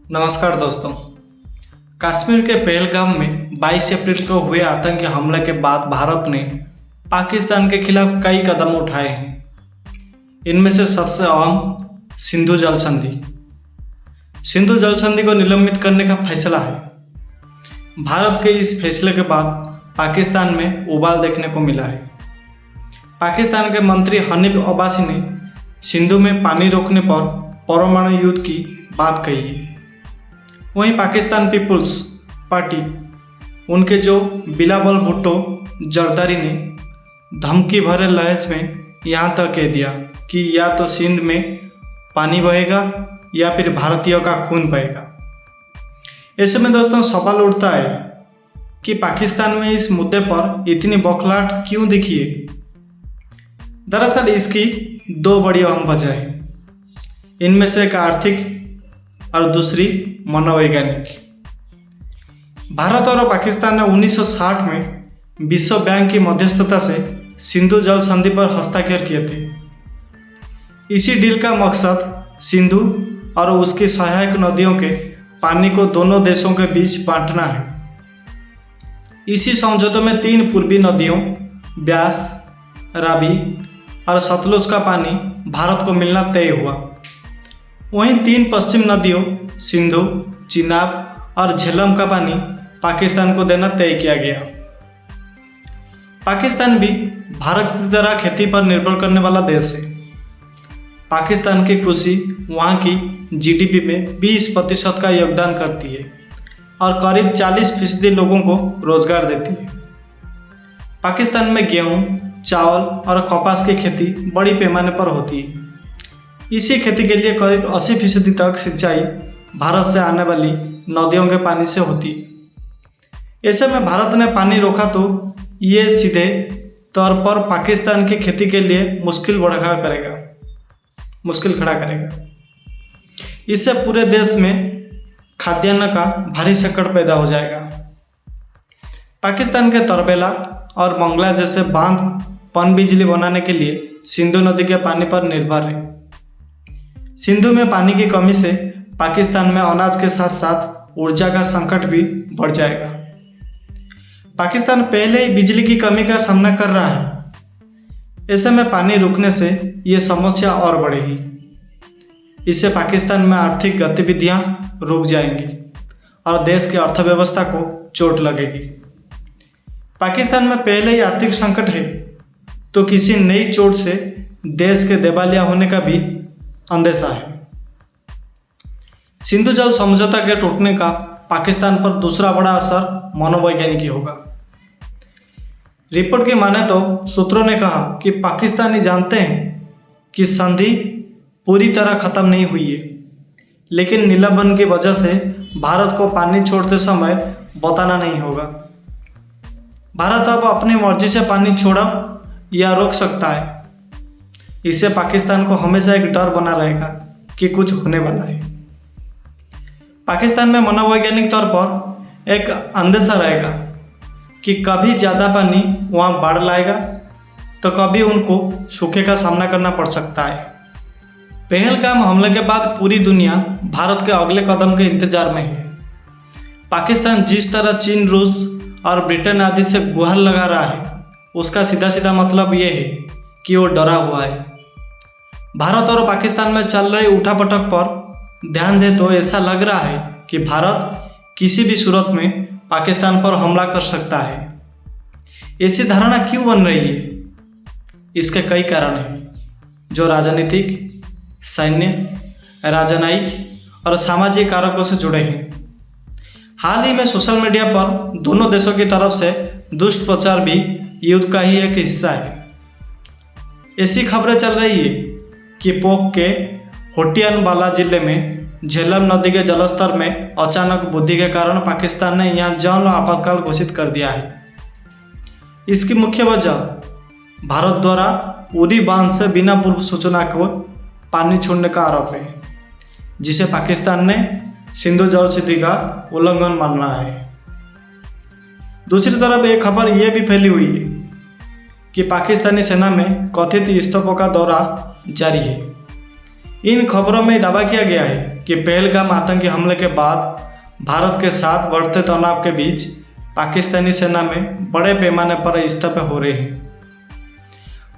नमस्कार दोस्तों। कश्मीर के पहलगाम में 22 अप्रैल को हुए आतंकी हमले के बाद भारत ने पाकिस्तान के खिलाफ कई कदम उठाए हैं। इनमें से सबसे अहम सिंधु जल संधि। सिंधु जल संधि को निलंबित करने का फैसला है। भारत के इस फैसले के बाद पाकिस्तान में उबाल देखने को मिला है। पाकिस्तान के मंत्री हनीफ अब्बासी ने सिंधु में पानी रोकने पर परमाणु युद्ध की बात कही है। वहीं पाकिस्तान पीपुल्स पार्टी उनके जो बिलावल भुट्टो जरदारी ने धमकी भरे लहज में यहाँ तक कह दिया कि या तो सिंध में पानी बहेगा या फिर भारतीयों का खून बहेगा। ऐसे में दोस्तों सवाल उठता है कि पाकिस्तान में इस मुद्दे पर इतनी बौखलाहट क्यों दिखी है। दरअसल इसकी दो बड़ी अहम वजह है। इनमें से एक आर्थिक और दूसरी मनोवैज्ञानिक। भारत और पाकिस्तान ने 1960 में विश्व बैंक की मध्यस्थता से सिंधु जल संधि पर हस्ताक्षर किए थे। इसी डील का मकसद सिंधु और उसकी सहायक नदियों के पानी को दोनों देशों के बीच बांटना है। इसी समझौते में 3 पूर्वी नदियों ब्यास, रावी और सतलुज का पानी भारत को मिलना तय हुआ। वहीं 3 पश्चिम नदियों सिंधु, चिनाब और झेलम का पानी पाकिस्तान को देना तय किया गया। पाकिस्तान भी भारत की तरह खेती पर निर्भर करने वाला देश है। पाकिस्तान की कृषि वहाँ की जीडीपी में 20% का योगदान करती है और करीब 40% लोगों को रोजगार देती है। पाकिस्तान में गेहूँ, चावल और कपास की खेती बड़ी पैमाने पर होती है। इसी खेती के लिए करीब 80% तक सिंचाई भारत से आने वाली नदियों के पानी से होती है। ऐसे में भारत ने पानी रोका तो ये सीधे तौर पर पाकिस्तान की खेती के लिए मुश्किल खड़ा करेगा। इससे पूरे देश में खाद्यान्न का भारी संकट पैदा हो जाएगा। पाकिस्तान के तरबेला और मंगला जैसे बांध पनबिजली बनाने के लिए सिंधु नदी के पानी पर निर्भर है। सिंधु में पानी की कमी से पाकिस्तान में अनाज के साथ साथ ऊर्जा का संकट भी बढ़ जाएगा। पाकिस्तान पहले ही बिजली की कमी का सामना कर रहा है। ऐसे में पानी रुकने से ये समस्या और बढ़ेगी। इससे पाकिस्तान में आर्थिक गतिविधियां रुक जाएंगी और देश की अर्थव्यवस्था को चोट लगेगी। पाकिस्तान में पहले ही आर्थिक संकट है तो किसी नई चोट से देश के दिवालिया होने का भी अंदेशा है। सिंधु जल समझौता के टूटने का पाकिस्तान पर दूसरा बड़ा असर मनोवैज्ञानिक ही होगा। रिपोर्ट की माने तो सूत्रों ने कहा कि पाकिस्तानी जानते हैं कि संधि पूरी तरह खत्म नहीं हुई है, लेकिन निलंबन की वजह से भारत को पानी छोड़ते समय बताना नहीं होगा। भारत अब अपनी मर्जी से पानी छोड़ा या रोक सकता है। इससे पाकिस्तान को हमेशा एक डर बना रहेगा कि कुछ होने वाला है। पाकिस्तान में मनोवैज्ञानिक तौर पर एक अंदेशा रहेगा कि कभी ज़्यादा पानी वहाँ बाढ़ लाएगा तो कभी उनको सूखे का सामना करना पड़ सकता है। पहलगाम हमले के बाद पूरी दुनिया भारत के अगले कदम के इंतजार में है। पाकिस्तान जिस तरह चीन, रूस और ब्रिटेन आदि से गुहार लगा रहा है, उसका सीधा सीधा मतलब ये है कि वो डरा हुआ है। भारत और पाकिस्तान में चल रही उठापटक पर ध्यान दे तो ऐसा लग रहा है कि भारत किसी भी सूरत में पाकिस्तान पर हमला कर सकता है। ऐसी धारणा क्यों बन रही है? इसके कई कारण हैं जो राजनीतिक, सैन्य, राजनयिक और सामाजिक कारकों से जुड़े हैं। हाल ही में सोशल मीडिया पर दोनों देशों की तरफ से दुष्ट प्रचार भी युद्ध का ही एक हिस्सा है। ऐसी खबरें चल रही है कि पोक के होटियानवाला जिले में झेलम नदी के जलस्तर में अचानक वृद्धि के कारण पाकिस्तान ने यहाँ जल आपातकाल घोषित कर दिया है। इसकी मुख्य वजह भारत द्वारा उरी बांध से बिना पूर्व सूचना को पानी छोड़ने का आरोप है, जिसे पाकिस्तान ने सिंधु जल संधि का उल्लंघन मान रहा है। दूसरी तरफ एक खबर यह भी फैली हुई है कि पाकिस्तानी सेना में कथित स्तूपों का दौरा जारी है। इन खबरों में दावा किया गया है कि पहलगाम आतंकी हमले के बाद भारत के साथ बढ़ते तनाव के बीच पाकिस्तानी सेना में बड़े पैमाने पर इस्तीफे हो रहे हैं।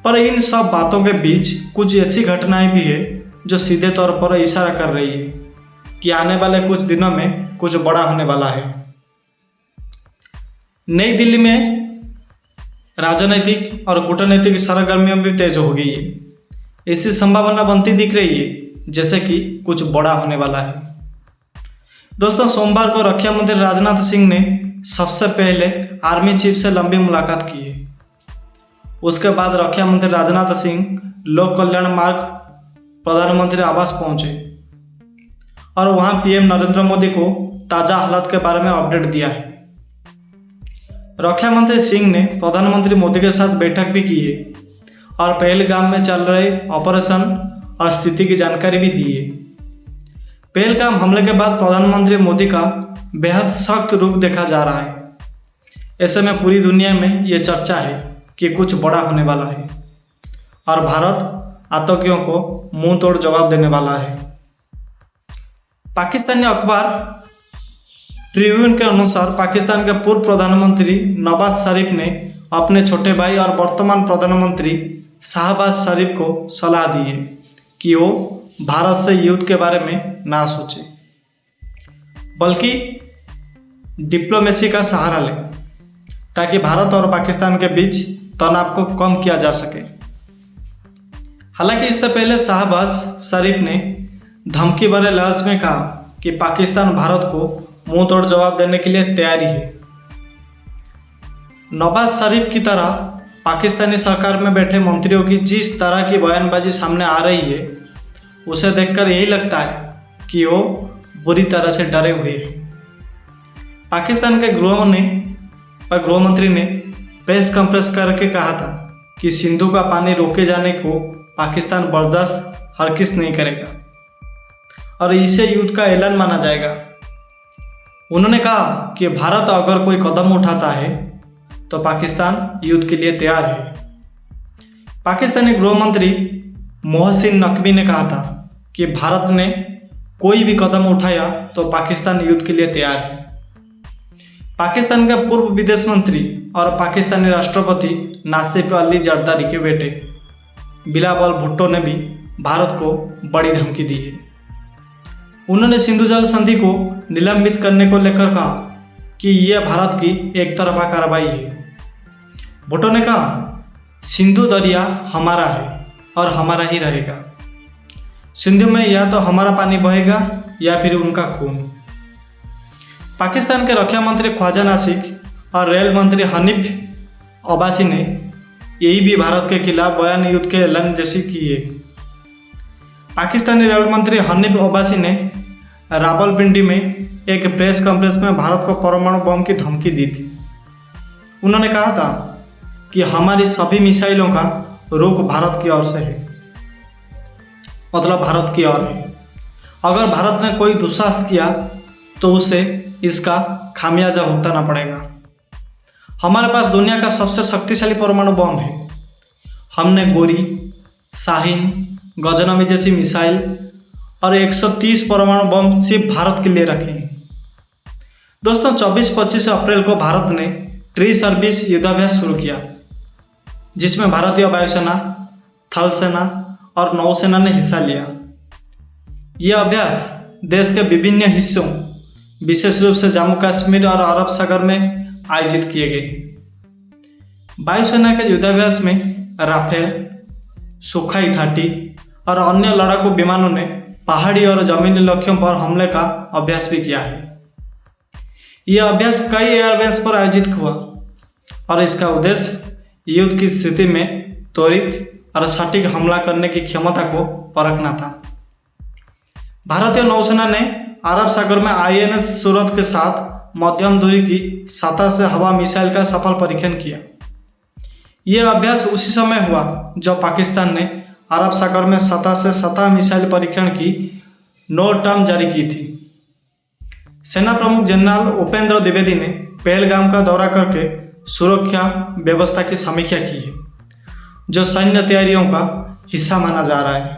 पर इन सब बातों के बीच कुछ ऐसी घटनाएं भी है जो सीधे तौर पर इशारा कर रही है कि आने वाले कुछ दिनों में कुछ बड़ा होने वाला है। नई दिल्ली में राजनीतिक और कूटनीतिक सरगर्मियां भी तेज हो गई है। ऐसी संभावना बनती दिख रही है जैसे कि कुछ बड़ा होने वाला है। दोस्तों, सोमवार को रक्षा मंत्री राजनाथ सिंह ने सबसे पहले आर्मी चीफ से लंबी मुलाकात की है। उसके बाद रक्षा मंत्री राजनाथ सिंह लोक कल्याण मार्ग प्रधानमंत्री आवास पहुंचे और वहां पीएम नरेंद्र मोदी को ताज़ा हालात के बारे में अपडेट दिया है। रक्षा मंत्री सिंह ने प्रधानमंत्री मोदी के साथ बैठक भी की है और पहलगाम में चल रहे ऑपरेशन और स्थिति की जानकारी भी दी है। पहलगाम हमले के बाद प्रधानमंत्री मोदी का बेहद सख्त रुख देखा जा रहा है। ऐसे में पूरी दुनिया में ये चर्चा है कि कुछ बड़ा होने वाला है और भारत आतंकियों को मुंह तोड़ जवाब देने वाला है। पाकिस्तानी अखबार ट्रिब्यून के अनुसार पाकिस्तान के पूर्व प्रधानमंत्री नवाज शरीफ ने अपने छोटे भाई और वर्तमान प्रधानमंत्री शाहबाज शरीफ को सलाह दी है कि वो भारत से युद्ध के बारे में ना सोचे, बल्कि डिप्लोमेसी का सहारा लें ताकि भारत और पाकिस्तान के बीच तनाव को कम किया जा सके। हालांकि इससे पहले शाहबाज शरीफ ने धमकी भरे लफ्ज में कहा कि पाकिस्तान भारत को मुंह तोड़ जवाब देने के लिए तैयारी है। नवाज शरीफ की तरह पाकिस्तानी सरकार में बैठे मंत्रियों की जिस तरह की बयानबाजी सामने आ रही है, उसे देखकर यही लगता है कि वो बुरी तरह से डरे हुए हैं। पाकिस्तान के गृह मंत्री ने प्रेस कॉन्फ्रेंस करके कहा था कि सिंधु का पानी रोके जाने को पाकिस्तान बर्दाश्त हरगिज़ नहीं करेगा और इसे युद्ध का ऐलान माना जाएगा। उन्होंने कहा कि भारत अगर कोई कदम उठाता है तो पाकिस्तान युद्ध के लिए तैयार है। पाकिस्तानी गृह मंत्री मोहसिन नकवी ने कहा था कि भारत ने कोई भी कदम उठाया तो पाकिस्तान युद्ध के लिए तैयार है। पाकिस्तान के पूर्व विदेश मंत्री और पाकिस्तानी राष्ट्रपति नासिफ अली जरदारी के बेटे बिलावल भुट्टो ने भी भारत को बड़ी धमकी दी है। उन्होंने सिंधु जल संधि को निलंबित करने को लेकर कहा कि यह भारत की एक तरफा कार्रवाई है। भुट्टो ने कहा, सिंधु दरिया हमारा है और हमारा ही रहेगा। सिंधु में या तो हमारा पानी बहेगा या फिर उनका खून। पाकिस्तान के रक्षा मंत्री ख्वाजा नासिक और रेल मंत्री हनीफ अब्बासी ने यही भी भारत के खिलाफ बयान युद्ध के ऐलान जैसी की है। पाकिस्तानी रेल मंत्री हनीफ अब्बासी ने रावलपिंडी में एक प्रेस कॉन्फ्रेंस में भारत को परमाणु बम की धमकी दी थी। उन्होंने कहा था कि हमारी सभी मिसाइलों का रुख भारत की ओर से है, मतलब भारत की ओर है। अगर भारत ने कोई दुस्साहस किया तो उसे इसका खामियाजा भुगतना पड़ेगा। हमारे पास दुनिया का सबसे शक्तिशाली परमाणु बम है। हमने गोरी, शाहीन, गजनवी जैसी मिसाइल और 130 परमाणु बम सिर्फ भारत के लिए रखे हैं। दोस्तों, 24-25 अप्रैल को भारत ने ट्री सर्विस युद्धाभ्यास शुरू किया, जिसमें भारतीय वायुसेना, थल सेना और नौसेना ने हिस्सा लिया। यह अभ्यास देश के विभिन्न हिस्सों, विशेष रूप से जम्मू कश्मीर और अरब सागर में आयोजित किए गए। वायुसेना के युद्धाभ्यास में राफेल, सुखाई थाटी और अन्य लड़ाकू विमानों ने पहाड़ी और जमीनी लक्ष्यों पर हमले का अभ्यास भी किया है। यह अभ्यास कई एयरबेस पर आयोजित हुआ और इसका उद्देश्य युद्ध की स्थिति में त्वरित और सटीक हमला करने की क्षमता को परखना था। भारतीय नौसेना ने अरब सागर में INS सूरत के साथ मध्यम दूरी की सतह से हवा मिसाइल का सफल परीक्षण किया। यह अभ्यास उसी समय हुआ जब पाकिस्तान ने अरब सागर में सतह से सतह मिसाइल परीक्षण की नो टर्म जारी की थी। सेना प्रमुख जनरल उपेंद्र द्विवेदी ने पहलगाम का दौरा करके सुरक्षा व्यवस्था की समीक्षा की है, जो सैन्य तैयारियों का हिस्सा माना जा रहा है।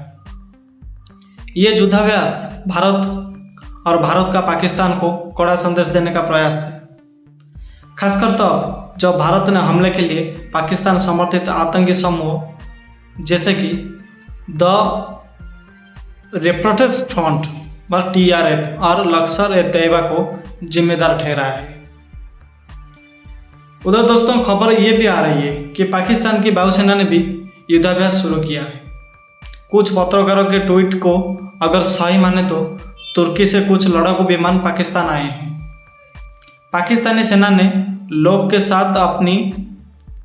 ये युद्धाभ्यास भारत और भारत का पाकिस्तान को कड़ा संदेश देने का प्रयास था। खासकर तब जब भारत ने हमले के लिए पाकिस्तान समर्थित आतंकी समूह जैसे कि द रेपरेटिव फ्रंट व TRF और लश्कर-ए-तैयबा को जिम्मेदार ठहराया है। उधर दोस्तों खबर ये भी आ रही है कि पाकिस्तान की वायुसेना ने भी युद्धाभ्यास शुरू किया है। कुछ पत्रकारों के ट्वीट को अगर सही माने तो तुर्की से कुछ लड़ाकू विमान पाकिस्तान आए हैं। पाकिस्तानी सेना ने लोग के साथ अपनी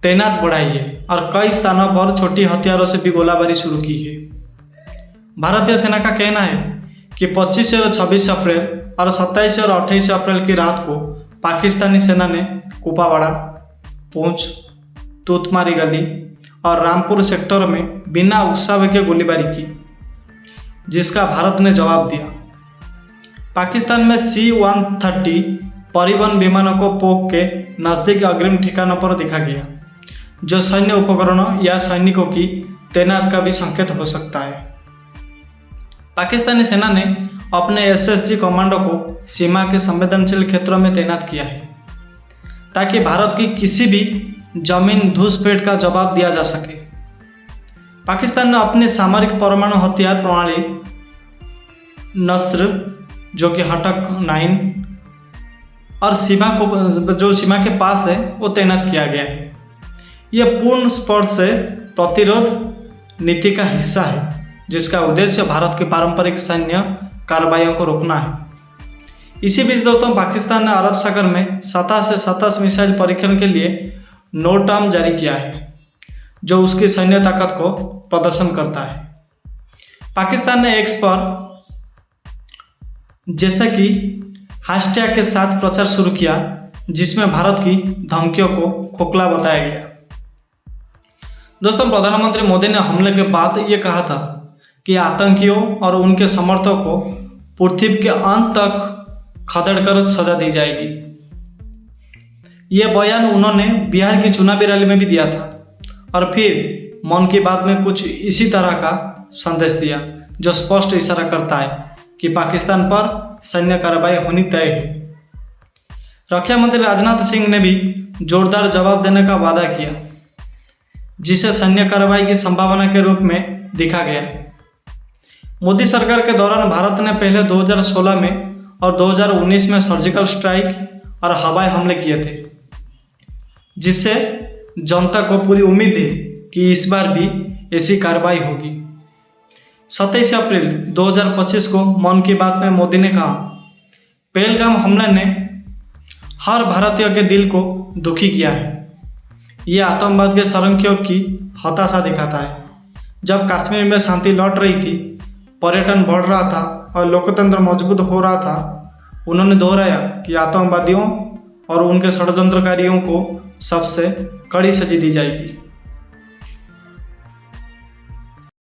तैनात बढ़ाई है और कई स्थानों पर छोटी हथियारों से भी गोलाबारी शुरू की है। भारतीय सेना का कहना है कि 25 और 26 अप्रैल और 27 और 28 अप्रैल की रात को पाकिस्तानी सेना ने कुपवाड़ा, पूंछ, तूतमारी गली और रामपुर सेक्टर में बिना उकसावे के गोलीबारी की, जिसका भारत ने जवाब दिया। पाकिस्तान में C-130 परिवहन विमानों को पोक के नज़दीक अग्रिम ठिकानों पर देखा गया, जो सैन्य उपकरणों या सैनिकों की तैनात का भी संकेत हो सकता है। पाकिस्तानी सेना ने अपने SSG कमांडो को सीमा के संवेदनशील क्षेत्रों में तैनात किया है ताकि भारत की किसी भी जमीन घुसपैठ का जवाब दिया जा सके। पाकिस्तान ने अपनी सामरिक परमाणु हथियार प्रणाली नस्र, जो कि हटक 9 और सीमा के पास है, वो तैनात किया गया है। यह पूर्ण स्पर्श से प्रतिरोध नीति का हिस्सा है, जिसका उद्देश्य भारत की पारंपरिक सैन्य कार्रवाइयों को रोकना है। इसी बीच दोस्तों पाकिस्तान ने अरब सागर में सतह से सतह मिसाइल परीक्षण के लिए NOTAM जारी किया है, जो उसकी सैन्य ताकत को प्रदर्शन करता है। पाकिस्तान ने एक्स पर जैसा कि हैशटैग के साथ प्रचार शुरू किया, जिसमें भारत की धमकियों को खोखला बताया गया। दोस्तों प्रधानमंत्री मोदी ने हमले के बाद ये कहा था कि आतंकियों और उनके समर्थकों को पृथ्वी के अंत तक खदेड़कर सजा दी जाएगी। यह बयान उन्होंने बिहार की चुनावी रैली में भी दिया था और फिर मन की बात में कुछ इसी तरह का संदेश दिया, जो स्पष्ट इशारा करता है कि पाकिस्तान पर सैन्य कार्रवाई होनी तय है। रक्षा मंत्री राजनाथ सिंह ने भी जोरदार जवाब देने का वादा किया, जिसे सैन्य कार्रवाई की संभावना के रूप में देखा गया। मोदी सरकार के दौरान भारत ने पहले 2016 में और 2019 में सर्जिकल स्ट्राइक और हवाई हमले किए थे, जिससे जनता को पूरी उम्मीद है कि इस बार भी ऐसी कार्रवाई होगी। 27 अप्रैल 2025 को मन की बात में मोदी ने कहा, पहलगाम हमले ने हर भारतीय के दिल को दुखी किया है। ये आतंकवाद के षड्यंत्रों की हताशा दिखाता है। जब कश्मीर में शांति लौट रही थी, पर्यटन बढ़ रहा था और लोकतंत्र मजबूत हो रहा था, उन्होंने दोहराया कि आतंकवादियों और उनके षड्यंत्रकारियों को सबसे कड़ी सजा दी जाएगी।